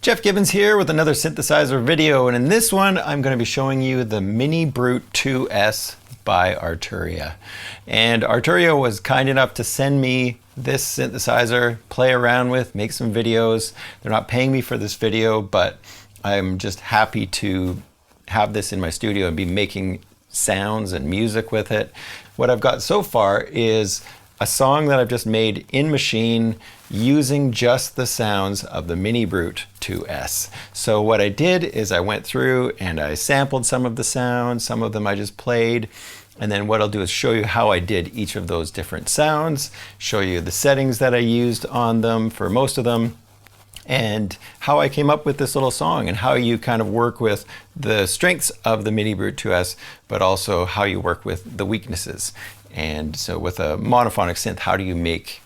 Jeff Gibbons here with another synthesizer video, and in this one I'm going to be showing you the Minibrute 2S by Arturia. And Arturia was kind enough to send me this synthesizer, play around with, make some videos. They're not paying me for this video, but I'm just happy to have this in my studio and be making sounds and music with it. What I've got so far is a song that I've just made in Maschine using just the sounds of the Minibrute 2S. So what I did is I went through and I sampled some of the sounds, some of them I just played, and then what I'll do is show you how I did each of those different sounds, show you the settings that I used on them for most of them, and how I came up with this little song and how you kind of work with the strengths of the Minibrute 2S, but also how you work with the weaknesses. And so with a monophonic synth, how do you make,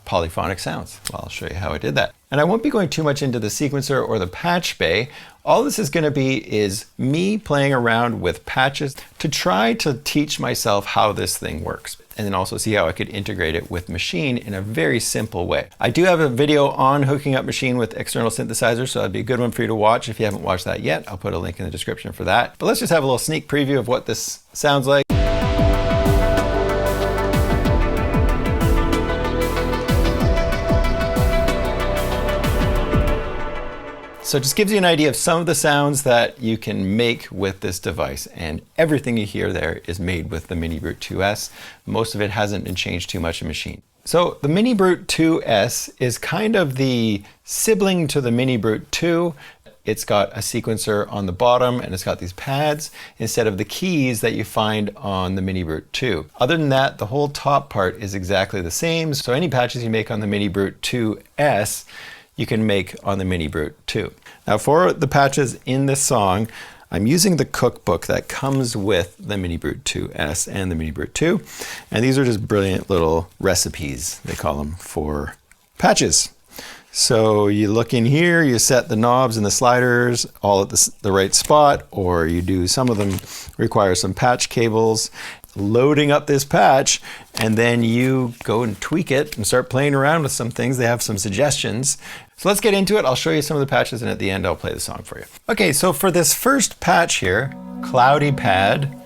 polyphonic sounds? Well, I'll show you how I did that. And I won't be going too much into the sequencer or the patch bay. All this is going to be is me playing around with patches to try to teach myself how this thing works, and then also see how I could integrate it with Maschine in a very simple way. I do have a video on hooking up Maschine with external synthesizers, so that'd be a good one for you to watch. If you haven't watched that yet, I'll put a link in the description for that. But let's just have a little sneak preview of what this sounds like. So it just gives you an idea of some of the sounds that you can make with this device, and everything you hear there is made with the Minibrute 2S. Most of it hasn't been changed too much in Maschine. So the Minibrute 2S is kind of the sibling to the Minibrute 2. It's got a sequencer on the bottom and it's got these pads instead of the keys that you find on the Minibrute 2. Other than that, the whole top part is exactly the same. So any patches you make on the Minibrute 2S, you can make on the Minibrute 2. Now for the patches in this song, I'm using the cookbook that comes with the Minibrute 2S and the Minibrute 2. And these are just brilliant little recipes, they call them, for patches. So you look in here, you set the knobs and the sliders all at the right spot, or you do, some of them require some patch cables, loading up this patch, and then you go and tweak it and start playing around with some things. They have some suggestions. So let's get into it. I'll show you some of the patches, and at the end I'll play the song for you. Okay, so for this first patch here, Cloudy Pad,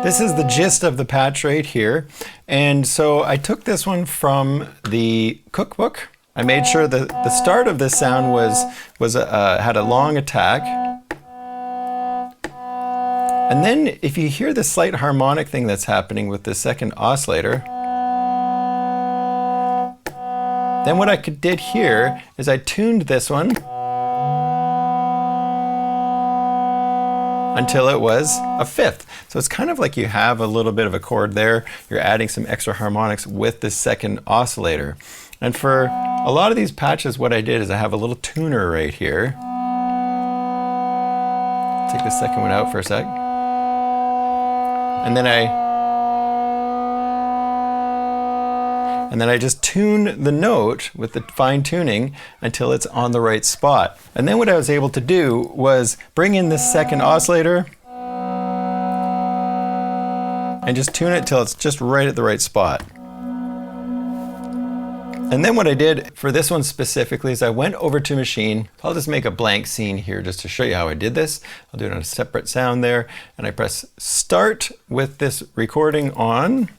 this is the gist of the patch right here. And so I took this one from the cookbook. I made sure that the start of this sound had a long attack. And then if you hear the slight harmonic thing that's happening with the second oscillator, then what I did here is I tuned this one until it was a fifth. So it's kind of like you have a little bit of a chord there. You're adding some extra harmonics with this second oscillator. And for a lot of these patches, what I did is I have a little tuner right here. Take the second one out for a sec. And then I just tune the note with the fine tuning until it's on the right spot. And then what I was able to do was bring in this second oscillator and just tune it till it's just right at the right spot. And then what I did for this one specifically is I went over to Maschine. I'll just make a blank scene here just to show you how I did this. I'll do it on a separate sound there. And I press start with this recording on.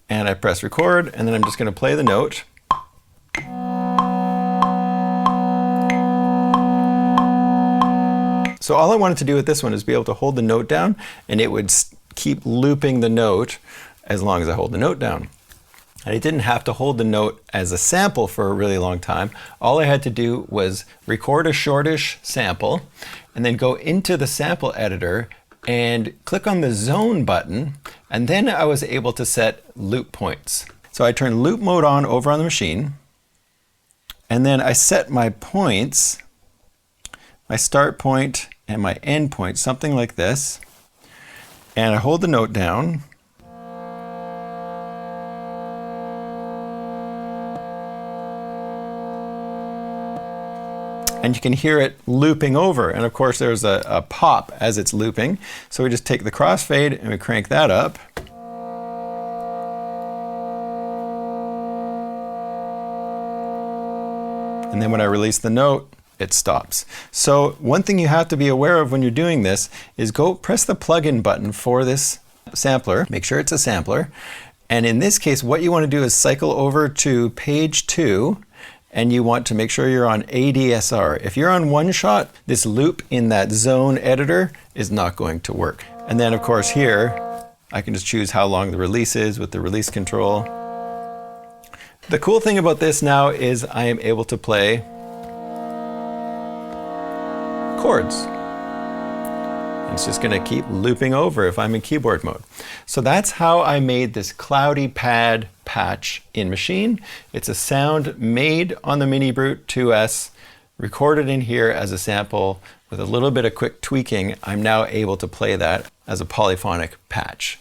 And I press record, and then I'm just going to play the note. So all I wanted to do with this one is be able to hold the note down, and it would keep looping the note as long as I hold the note down. And I didn't have to hold the note as a sample for a really long time. All I had to do was record a shortish sample, and then go into the sample editor and click on the zone button, and then I was able to set loop points. So I turned loop mode on over on the Maschine, and then I set my points, my start point and my end point, something like this, and I hold the note down. And you can hear it looping over. And of course there's a pop as it's looping. So we just take the crossfade and we crank that up. And then when I release the note, it stops. So one thing you have to be aware of when you're doing this is go press the plug-in button for this sampler. Make sure it's a sampler. And in this case, what you want to do is cycle over to page 2, and you want to make sure you're on ADSR. If you're on one shot, this loop in that zone editor is not going to work. And then of course here, I can just choose how long the release is with the release control. The cool thing about this now is I am able to play chords. It's just going to keep looping over if I'm in keyboard mode. So that's how I made this cloudy pad patch in Maschine. It's a sound made on the Minibrute 2S, recorded in here as a sample. With a little bit of quick tweaking, I'm now able to play that as a polyphonic patch.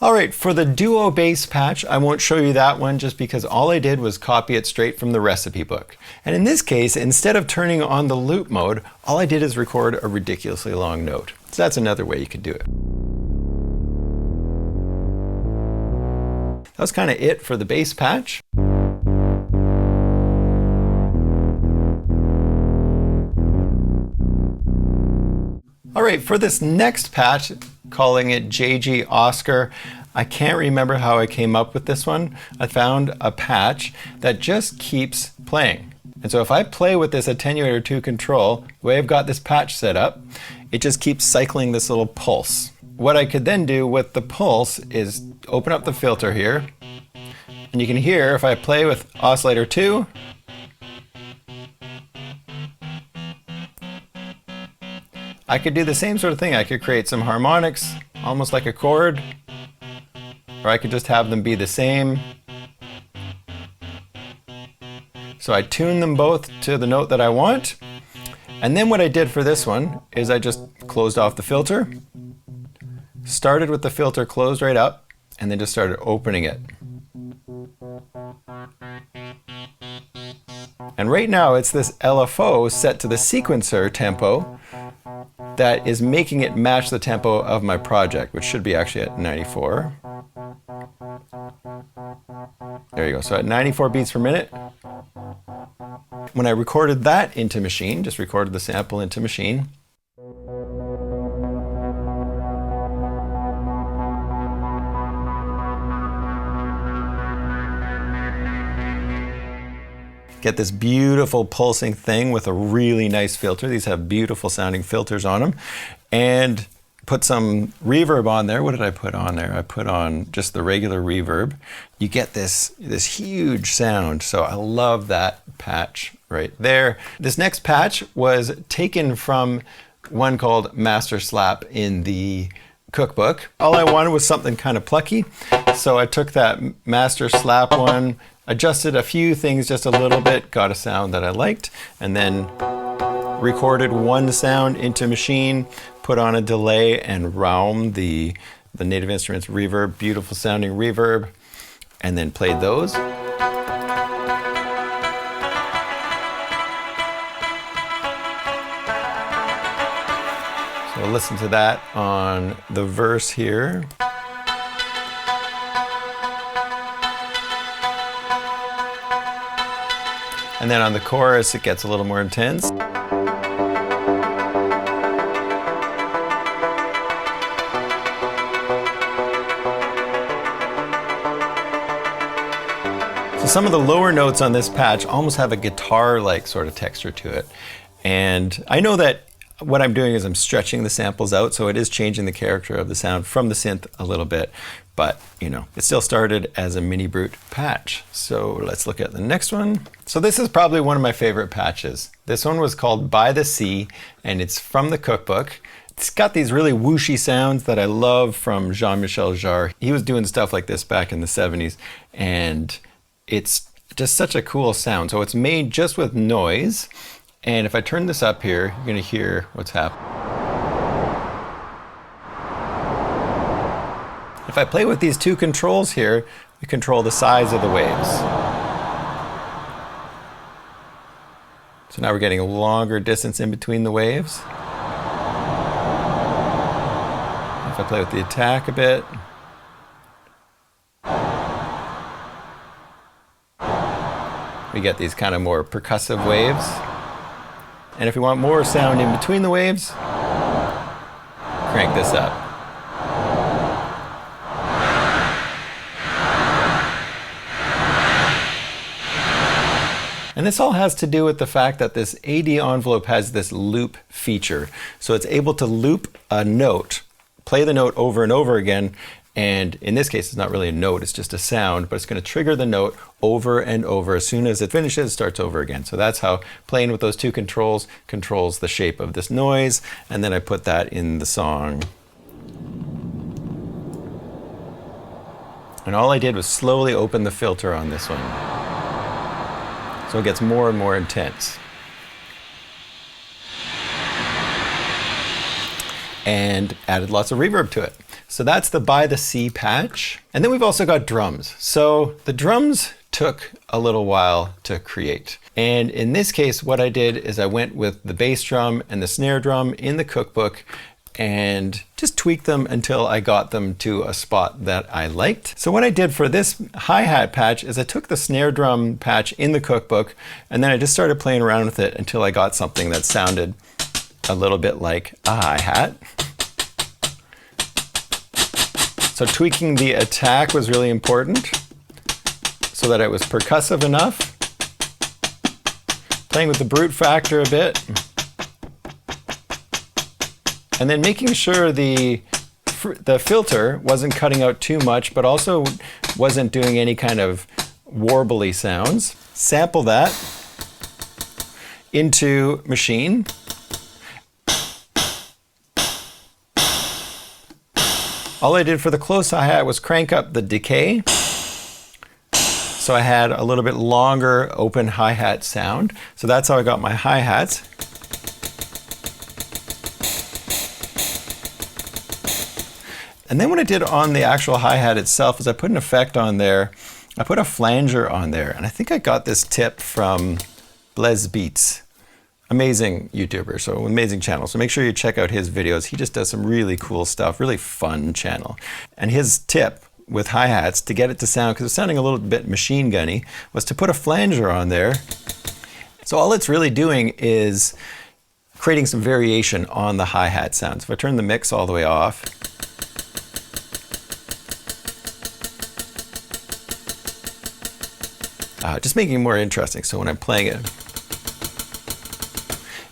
All right, for the duo bass patch, I won't show you that one just because all I did was copy it straight from the recipe book. And in this case, instead of turning on the loop mode, all I did is record a ridiculously long note. So that's another way you could do it. That was kind of it for the bass patch. All right, for this next patch, calling it JG Oscar, I can't remember how I came up with this one. I found a patch that just keeps playing. And so if I play with this attenuator 2 control, the way I've got this patch set up, it just keeps cycling this little pulse. What I could then do with the pulse is open up the filter here, and you can hear if I play with Oscillator 2, I could do the same sort of thing. I could create some harmonics, almost like a chord, or I could just have them be the same. So I tune them both to the note that I want. And then what I did for this one is I just closed off the filter, started with the filter closed right up, and then just started opening it. And right now it's this LFO set to the sequencer tempo that is making it match the tempo of my project, which should be actually at 94. There you go, so at 94 beats per minute. When I recorded that into Maschine, just recorded the sample into Maschine, get this beautiful pulsing thing with a really nice filter. These have beautiful sounding filters on them. And put some reverb on there. What did I put on there? I put on just the regular reverb. You get this huge sound. So I love that patch right there. This next patch was taken from one called Master Slap in the cookbook. All I wanted was something kind of plucky. So I took that Master Slap one, adjusted a few things just a little bit, got a sound that I liked, and then recorded one sound into Maschine, put on a delay and round the Native Instruments reverb, beautiful sounding reverb, and then played those. So listen to that on the verse here. And then on the chorus, it gets a little more intense. So some of the lower notes on this patch almost have a guitar-like sort of texture to it. And I know that what I'm doing is I'm stretching the samples out, so it is changing the character of the sound from the synth a little bit. But, you know, it still started as a Minibrute patch. So let's look at the next one. So this is probably one of my favorite patches. This one was called By the Sea, and it's from the cookbook. It's got these really whooshy sounds that I love from Jean-Michel Jarre. He was doing stuff like this back in the 70s, and it's just such a cool sound. So it's made just with noise. And if I turn this up here, you're gonna hear what's happening. If I play with these two controls here, we control the size of the waves. So now we're getting a longer distance in between the waves. If I play with the attack a bit. We get these kind of more percussive waves. And if we want more sound in between the waves, crank this up. And this all has to do with the fact that this AD envelope has this loop feature. So it's able to loop a note, play the note over and over again. And in this case, it's not really a note, it's just a sound, but it's going to trigger the note over and over. As soon as it finishes, it starts over again. So that's how playing with those two controls controls the shape of this noise. And then I put that in the song. And all I did was slowly open the filter on this one. So it gets more and more intense. And added lots of reverb to it. So that's the By the Sea patch. And then we've also got drums. So the drums took a little while to create. And in this case, what I did is I went with the bass drum and the snare drum in the cookbook and just tweaked them until I got them to a spot that I liked. So what I did for this hi-hat patch is I took the snare drum patch in the cookbook and then I just started playing around with it until I got something that sounded a little bit like a hi-hat. So tweaking the attack was really important so that it was percussive enough. Playing with the brute factor a bit. And then making sure the filter wasn't cutting out too much, but also wasn't doing any kind of warbly sounds. Sample that into Maschine. All I did for the close hi-hat was crank up the decay. So I had a little bit longer open hi-hat sound. So that's how I got my hi-hats. And then what I did on the actual hi-hat itself is I put an effect on there. I put a flanger on there. And I think I got this tip from Blaze Beats. Amazing YouTuber, so amazing channel. So make sure you check out his videos. He just does some really cool stuff, really fun channel. And his tip with hi-hats to get it to sound, because it's sounding a little bit machine gunny, was to put a flanger on there. So all it's really doing is creating some variation on the hi-hat sound. So if I turn the mix all the way off, just making it more interesting. So when I'm playing it,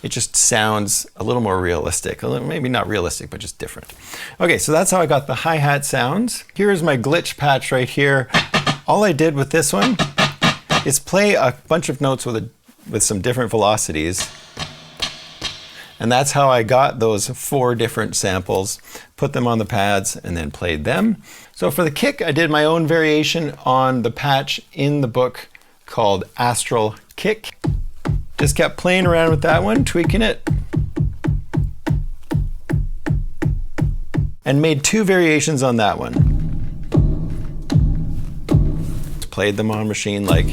it just sounds a little more realistic. Maybe not realistic, but just different. Okay, so that's how I got the hi-hat sounds. Here's my glitch patch right here. All I did with this one is play a bunch of notes with some different velocities. And that's how I got those 4 different samples, put them on the pads, and then played them. So for the kick, I did my own variation on the patch in the book called Astral Kick. Just kept playing around with that one, tweaking it. And made 2 variations on that one. Played them on Maschine like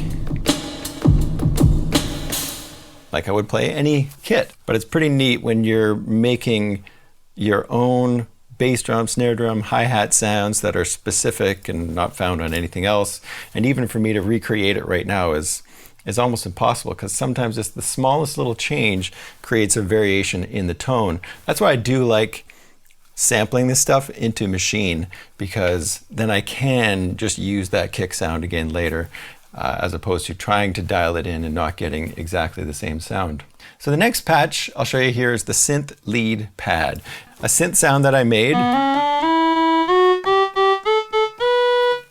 I would play any kit. But it's pretty neat when you're making your own bass drum, snare drum, hi-hat sounds that are specific and not found on anything else. And even for me to recreate it right now is almost impossible, because sometimes just the smallest little change creates a variation in the tone. That's why I do like sampling this stuff into Maschine, because then I can just use that kick sound again later, as opposed to trying to dial it in and not getting exactly the same sound. So the next patch I'll show you here is the Synth lead pad, a synth sound that I made.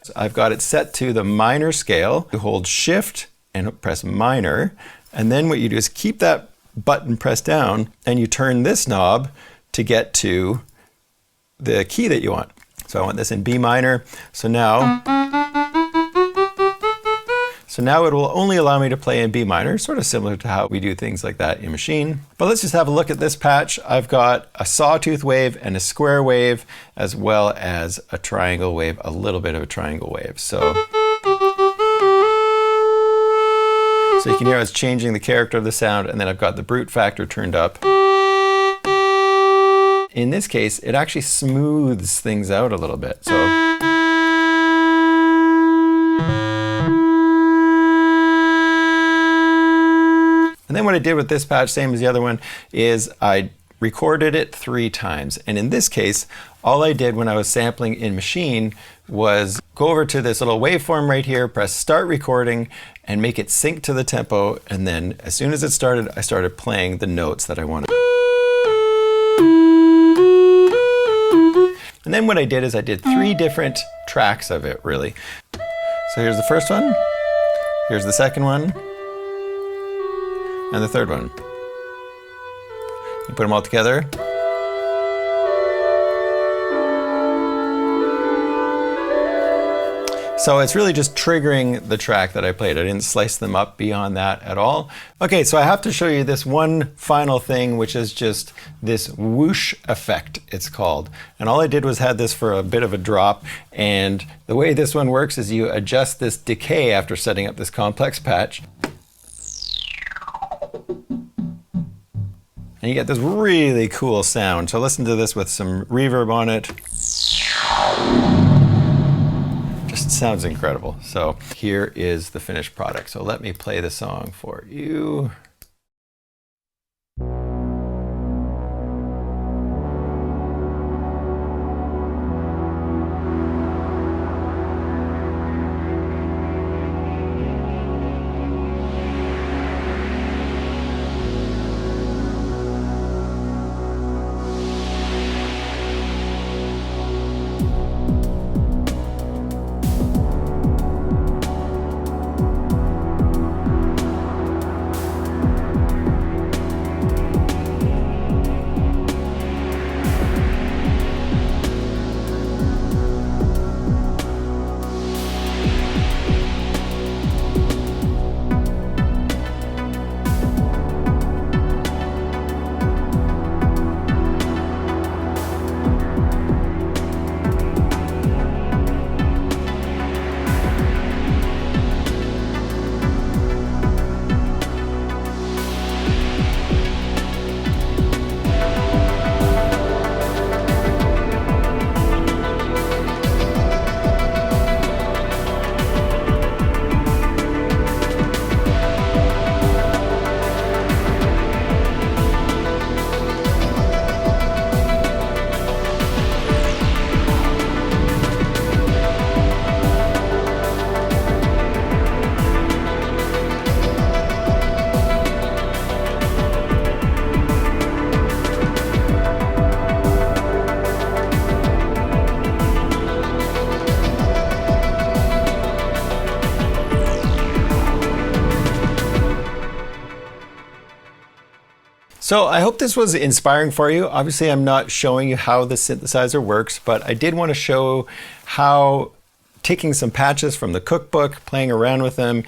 So I've got it set to the minor scale. You hold Shift and press minor, and then what you do is keep that button pressed down and you turn this knob to get to the key that you want. So I want this in B minor. So now it will only allow me to play in B minor, sort of similar to how we do things like that in Maschine. But let's just have a look at this patch. I've got a sawtooth wave and a square wave, as well as a triangle wave, a little bit of a triangle wave. So you can hear I was changing the character of the sound, and then I've got the brute factor turned up. in this case, it actually smooths things out a little bit. So. And then what I did with this patch, same as the other one, is I recorded it 3 times. And in this case, all I did when I was sampling in Maschine was go over to this little waveform right here, press start recording, and make it sync to the tempo. And then as soon as it started, I started playing the notes that I wanted. And then what I did is I did 3 different tracks of it, really. So here's the first one, here's the second one, and the third one. You put them all together. So it's really just triggering the track that I played. I didn't slice them up beyond that at all. Okay, so I have to show you this one final thing, which is just this whoosh effect, it's called. And all I did was had this for a bit of a drop. And the way this one works is you adjust this decay after setting up this complex patch. And you get this really cool sound. So listen to this with some reverb on it. Just sounds incredible. So here is the finished product. So let me play the song for you. So I hope this was inspiring for you. Obviously, I'm not showing you how the synthesizer works, but I did want to show how taking some patches from the cookbook, playing around with them,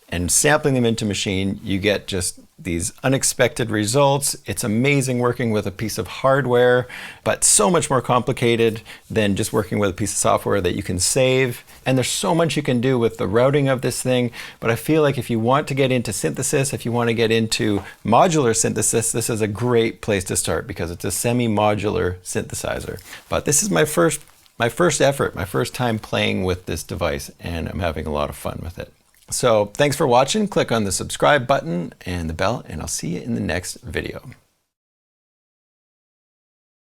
and sampling them into Maschine, you get just these unexpected results. It's amazing working with a piece of hardware, but so much more complicated than just working with a piece of software that you can save. And there's so much you can do with the routing of this thing. But I feel like if you want to get into synthesis, if you want to get into modular synthesis, this is a great place to start because it's a semi-modular synthesizer. But this is my first effort, my first time playing with this device, and I'm having a lot of fun with it. So thanks for watching. Click on the subscribe button and the bell, and I'll see you in the next video.